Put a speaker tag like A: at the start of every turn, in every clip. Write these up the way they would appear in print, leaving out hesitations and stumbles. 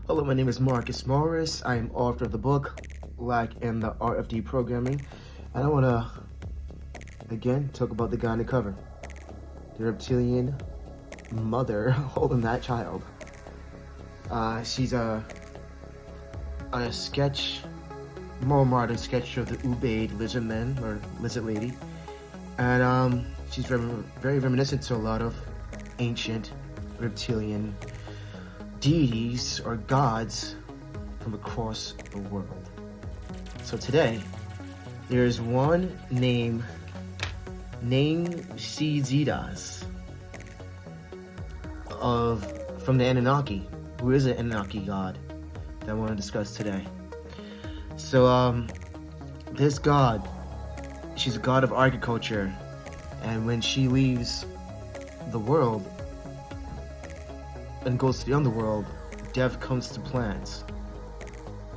A: Hello, my name is Marcus Morris. I am author of the book, Lack in the Art of Deprogramming. And I want to, again, talk about the guy on the cover. The reptilian mother holding that child. She's a sketch, more modern sketch of the Ubaid lizard man, or lizard lady. And she's very reminiscent to a lot of ancient reptilian deities or gods from across the world. So today, there's one named Zidas from the Anunaki, who is an Anunaki god that I want to discuss today. So this god, she's a god of agriculture, and when she leaves the world and goes to the underworld, death comes to plants.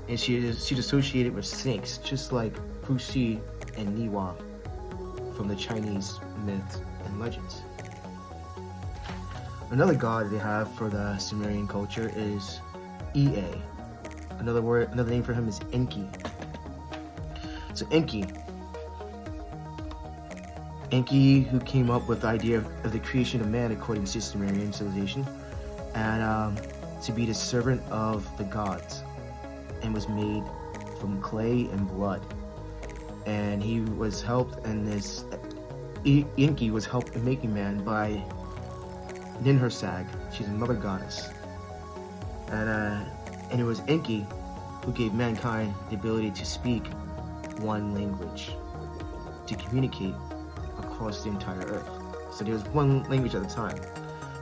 A: And she's associated with snakes, just like Fuxi and Niwa from the Chinese myths and legends. Another god they have for the Sumerian culture is Ea. Another name for him is Enki. So Enki, who came up with the idea of the creation of man according to Sumerian civilization, and to be the servant of the gods, and was made from clay and blood. And he was helped, and this Enki was helped in making man by Ninhursag. She's another goddess, and it was Enki who gave mankind the ability to speak one language, to communicate across the entire earth. So there was one language at a time.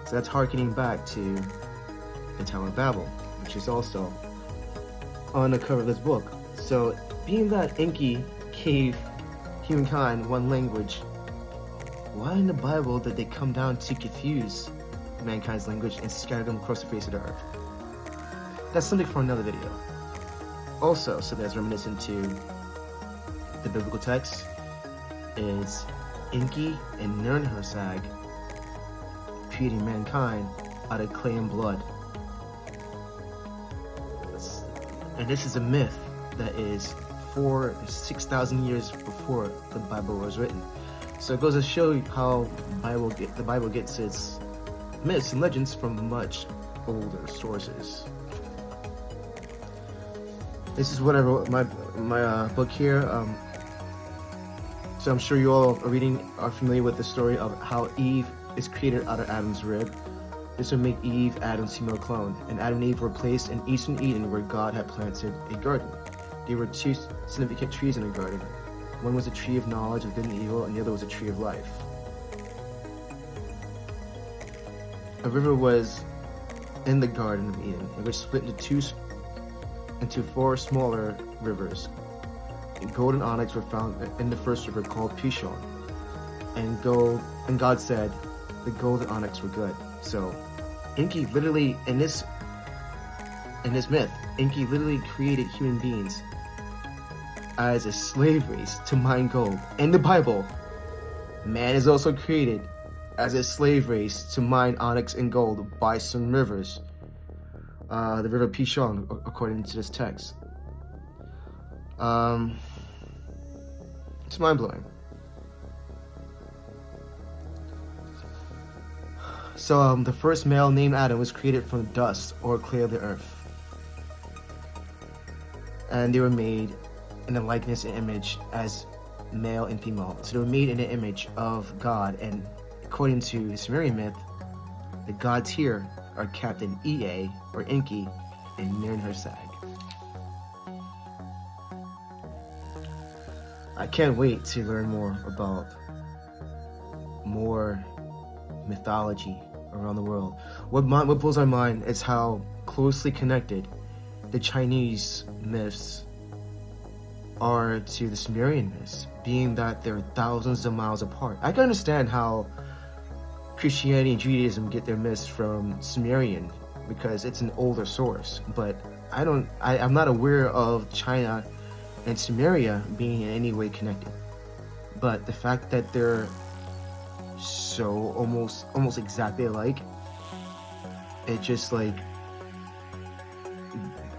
A: So that's harkening back to the Tower of Babel, which is also on the cover of this book. So being that Enki gave humankind one language, why in the Bible did they come down to confuse mankind's language and scatter them across the face of the earth? That's something for another video. Also, something that's reminiscent to the biblical text is Enki and Ninhursag creating mankind out of clay and blood. And this is a myth that is 6,000 years before the Bible was written. So it goes to show you how the Bible gets its myths and legends from much older sources. This is what I wrote my book here. So I'm sure you all are familiar with the story of how Eve is created out of Adam's rib. This would make Eve Adam's female clone, and Adam and Eve were placed in Eastern Eden, where God had planted a garden. There were two significant trees in the garden. One was a tree of knowledge of good and evil, and the other was a tree of life. A river was in the Garden of Eden, which split into four smaller rivers. Gold and onyx were found in the first river, called Pishon. And God said, the gold and onyx were good. So Enki literally, in this myth, Enki literally created human beings as a slave race to mine gold. In the Bible, man is also created as a slave race to mine onyx and gold by some rivers. The river Pishon, according to this text. It's mind-blowing. So the first male named Adam was created from dust or clay of the earth. And they were made in the likeness and image as male and female. So they were made in the image of God, and according to the Sumerian myth, the gods here are Captain Ea, or Enki, and Ninhursag. I can't wait to learn more about more mythology around the world. What blows my mind is how closely connected the Chinese myths are to the Sumerian myths, being that they're thousands of miles apart. I can understand how Christianity and Judaism get their myths from Sumerian because it's an older source, but I'm not aware of China and Sumeria being in any way connected. But the fact that they're so almost exactly alike, it just like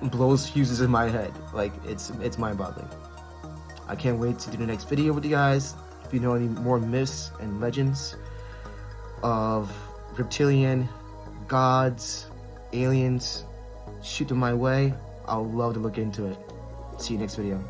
A: blows fuses in my head. Like, it's mind-boggling. I can't wait to do the next video with you guys. If you know any more myths and legends of reptilian, gods, aliens, shoot them my way. I'll love to look into it. See you next video.